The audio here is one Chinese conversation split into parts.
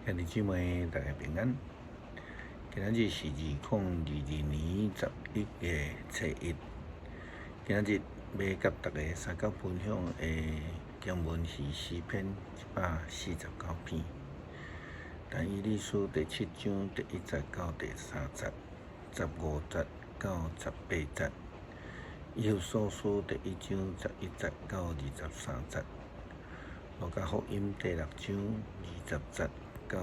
兄弟姊妹，大家平安。今仔日是2022年11月初一。今仔日要甲大家三角分享的经文是诗篇149篇，但以理书第7章第1节到第3节、15节到18节，以弗所书第1章11节到23节，路加福音第6章20节到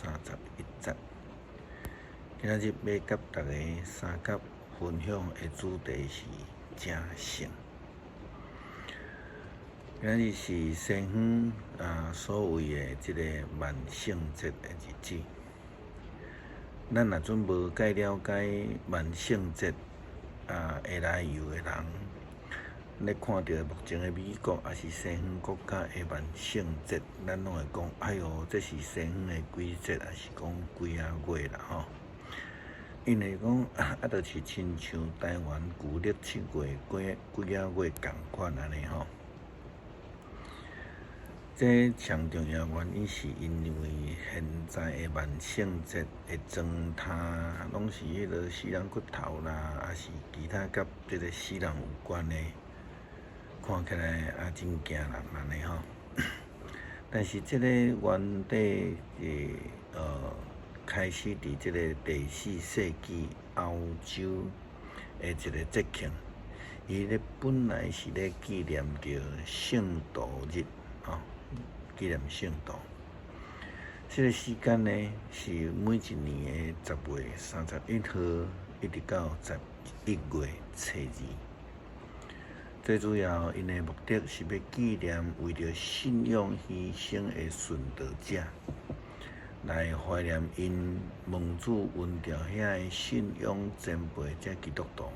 31节。今仔日要甲大家三角分享的主题是正圣。今日是西方所谓的这个万圣节的日子。咱若准无介了解万圣节的来由的人，咧看到目前的美国也是西方国家的万圣节，咱拢会讲，哎哟，这是西方的鬼节，还是讲鬼仔月啦吼。因为讲就是亲像台湾旧历7月鬼仔月同款安尼吼。这上重要原因是因为现在的万圣节的装摊拢是迄个死人骨头啦，还是其他甲这个死人有关的，看起来也真惊人安尼吼。但是这个原底开始伫这个第4世纪欧洲的一个节庆，伊咧本来是咧纪念着圣诞日吼，纪念圣诞。这个时间呢是每一年的10月31号一直到11月初2。最主要因的目的是要纪念为着信仰牺牲的殉道者，来怀念因蒙主恩召遐的信仰前辈者基督徒。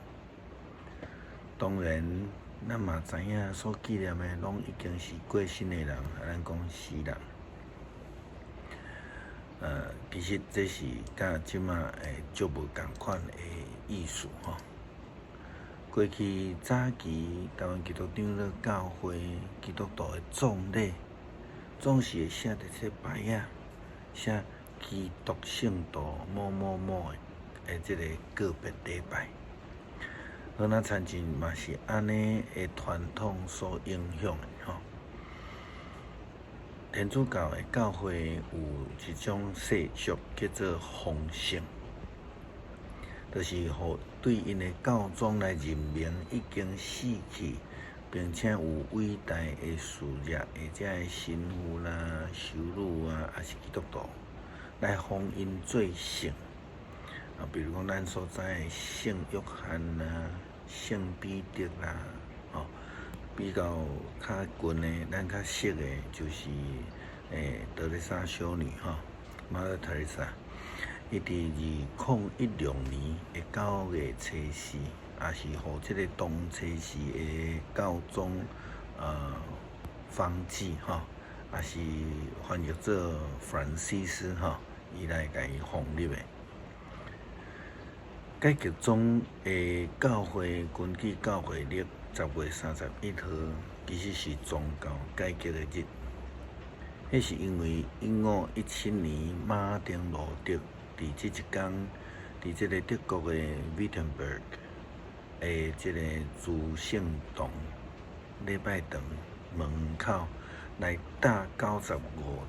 当然，咱嘛知影所纪念的拢已经是过身的人，咱讲死人。其实这是甲即马足无共款的意思吼。过去早期台湾基督长老教会基督徒的葬礼，总是会写伫这牌仔，写基督圣徒某某某的这个个别礼拜。河南参真嘛是安尼的传统所影响的吼。天主教的教会有一种习俗叫做封圣，就是互对因的教宗来任命已经死去并且有伟大的事业或者的神父啦、修女还是基督徒，来封因做圣。比如讲咱所知的圣约翰啦、圣彼得啦，比较较近的，咱较熟的就是德蕾莎修女Mother Teresa。伊伫2016年的9月初4，也是互即个东初4的教宗方济也是翻译做弗兰西斯伊来甲伊奉立的。解决宗的教会根据教会历10月31号，其实是宗教改革的日。迄是因为1517年马丁路德伫即一天，伫即个德国的 Wittenberg 的即个主圣堂礼拜堂门口来打95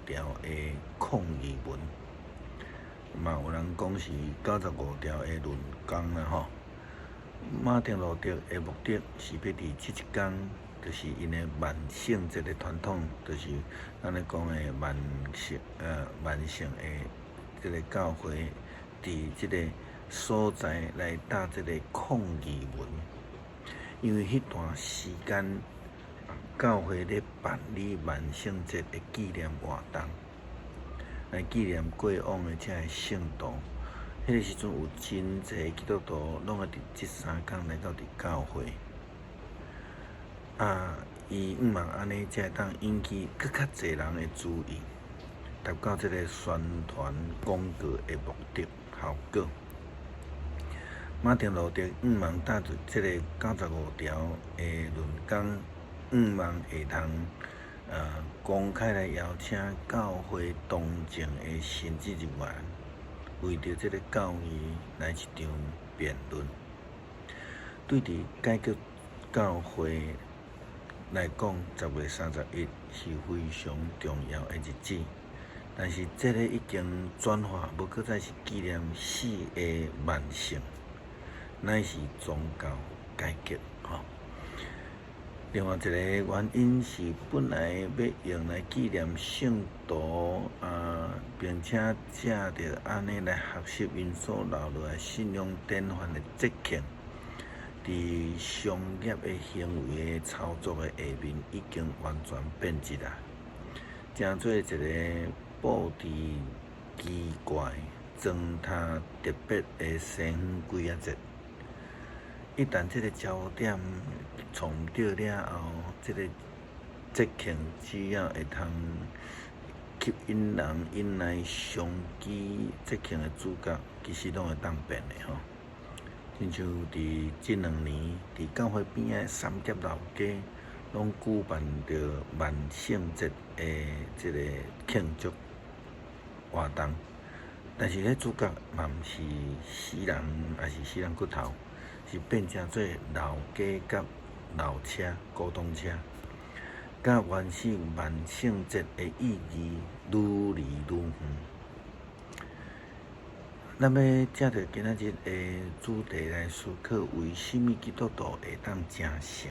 条的抗议文，嘛有人讲是95条的论纲啦吼。马丁路德的目的是要伫即一天，就是因的万圣节的传统，就是咱咧讲的万圣的这个教会伫这个所在来打这个抗议文，因为迄段时间教会咧办理万圣节的纪念活动，来纪念过往的这个圣徒。迄个时阵有真侪基督徒拢会伫这3天来到伫教会，伊毋茫安尼才会当引起更较侪人的注意，达到这个宣传广告的目的效果。马丁路德毋茫带着这个95条的论纲，毋茫会通公开来邀请教会当前的神职人员，为着这个教义来一场辩论。对伫改革教会来讲，10月31是非常重要的日子。但是这个已经转化，无搁再是纪念死的万圣，乃是宗教改革吼。另外一个原因是本来要用来纪念圣徒并且借着安尼来学习因所留落来信仰典范的节庆，伫商业的行为的操作的下面，已经完全变质啦，成做一个布置奇怪、装他特别的西方几仔节。一旦这个焦点创到了后，这个节庆只要会通吸引人引来上基节庆的主角，其实拢会当变的吼。亲像伫这2年，伫教会边仔三结老街，拢举办着万圣节的这个庆祝活动，但是咧主角嘛毋是死人，也是死人骨头。是变成做老家甲老车、古董车，甲原始万圣节的意义愈离愈远。咱要借着今仔日的主题来思考，为什么基督徒会当成圣？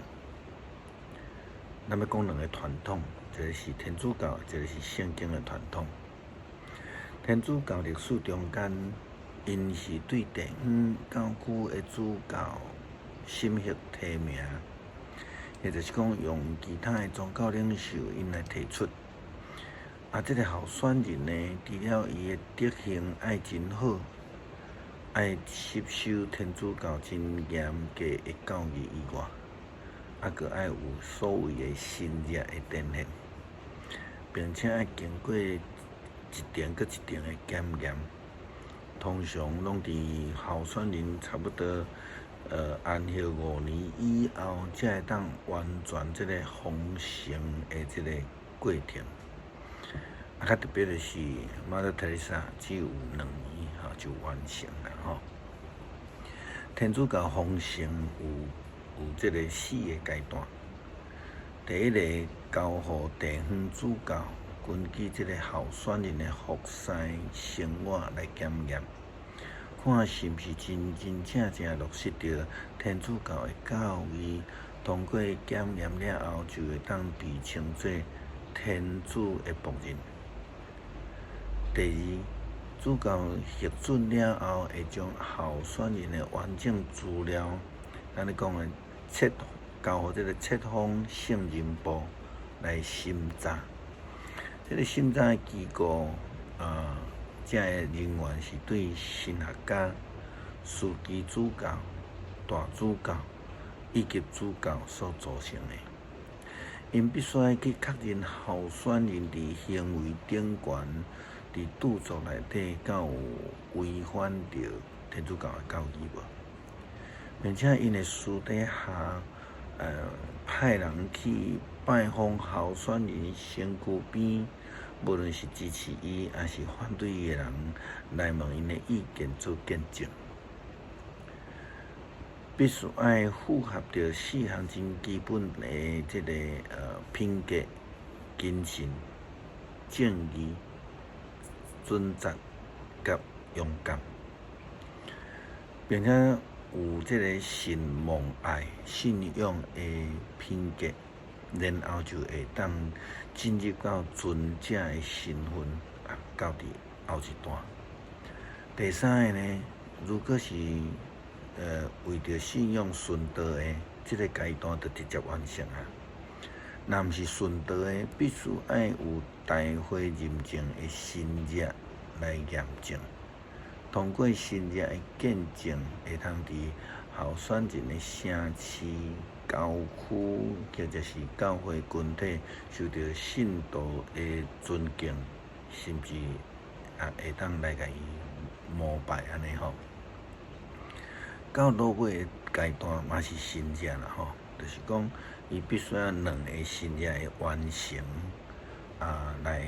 咱要讲2个传统，一个是天主教，一个是圣经的传统。天主教历史中间，因是对地方教区的主教信息提名，也就是讲用其他的宗教领袖因来提出。这个候选人呢，除了伊的德行爱真好，爱吸收天主教真严格的教义以外，阁爱有所谓的新约的典范，并且爱经过一点搁一点的检验。通常拢伫候选人差不多安歇5年以后，才会当完全这个封神的这个过程。较特别的是，马德特蕾莎只有2年就完成了吼。天主教封神有这个4个阶段。第一个交互地方主教，根据这个候选人的服侍生活来检验，看是毋是真正落实着天主教的教义。通过检验了后，就会当被称作天主的仆人。第二，主教核准了后，会将候选人的完整资料，咱咧讲的交互这个册封圣人部来审查。这个审查的机构这个人员是对神学家、司基主教、大主教以及主教所组成的。因必须要去确认候选人伫行为顶悬，伫著作内底敢有违反着天主教的教义无，并且因会私底下派人去拜访候选人身躯边，无论是支持伊还是反对伊的人，来问因的意见做见证。必须爱符合着4项真基本的这个品格、精神、正义、准则甲勇敢，并且有这个信望爱、信仰的品格，然后就会当进入到尊者的身份到伫后一段。第3个呢，如果是为着信仰顺道的，这个阶段就直接完成啊。若毋是顺道的，必须爱有大会认证的新约来验证。通过新约的见证，会通伫候选人的城市、郊区，或者是教会群体受到信徒的尊敬，甚至会当来甲伊膜拜安尼吼。到落尾的阶段嘛是新约啦吼，就是讲，伊必须要2个新约的完成，来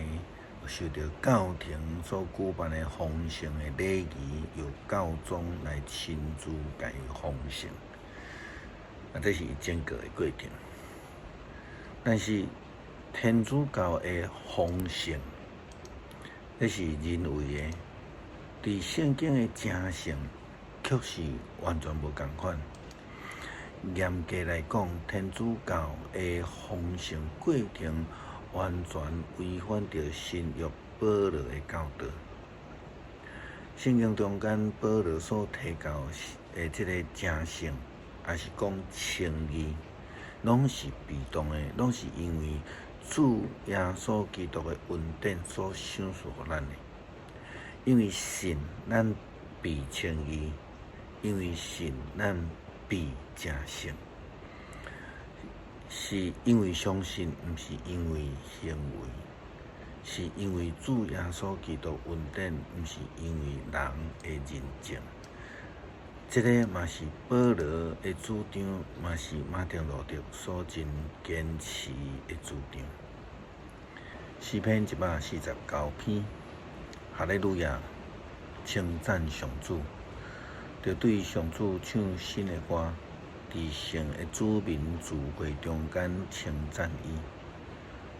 受到教廷所举办的丰盛的礼仪，由教宗来亲自甲伊丰盛。这是伊整个的过程。但是天主教的丰盛，这是人为的，伫圣经的正圣，却是完全无共款。严格来讲，天主教的丰盛过程完全违反着新约保罗的教导。圣经中间保罗所提到的这个正圣，也是讲称义，拢是被动的，拢是因为主耶稣基督的恩典所赏赐予咱的。因为信，咱被称义；因为信，咱被正圣。是因为相信，毋是因为行为；是因为主耶稣基督恩典，毋是因为人的认证。这个嘛是保罗的主张，嘛是马丁路德所真坚持的主张。诗篇149篇，哈利路亚，称赞上主，着对上主唱新的歌，伫圣的子民聚会中间称赞伊。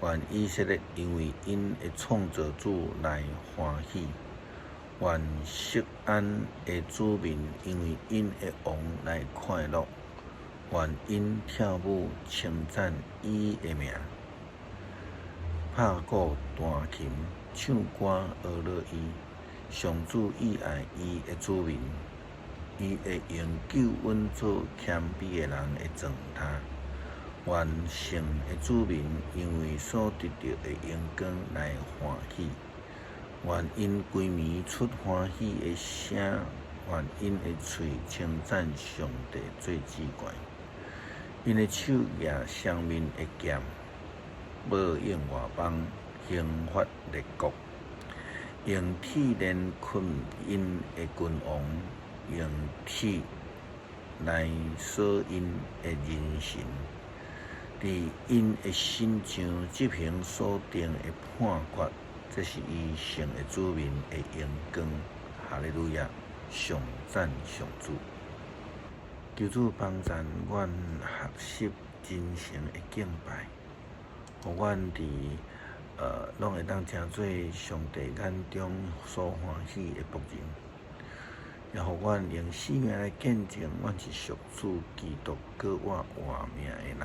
愿以色列因为因的创造主来欢喜。愿锡安的子民因为因的王来快乐，愿因跳舞称赞伊的名，拍鼓弹琴唱歌学乐伊。上主喜爱伊的子民，伊会用救恩做谦卑的人的庄榻。愿圣的子民因为所得到的荣光来欢喜。愿因规暝出欢喜的声，愿因的嘴称赞上帝最至高。因的手举双面的剑，报应外邦，刑罚列国，用铁链困因的君王，用铁来锁因的人神。伫因的心上执行所定的判决。这是伊圣的子民的荣光，哈利路亚，上赞上主。求主帮助阮学习真诚的敬拜，互阮伫拢会当成做上帝眼中所欢喜的仆人，也互阮用生命来见证，阮是属主基督搁我活命的人。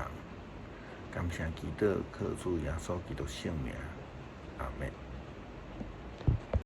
感谢基督，靠主耶稣基督圣名，阿门。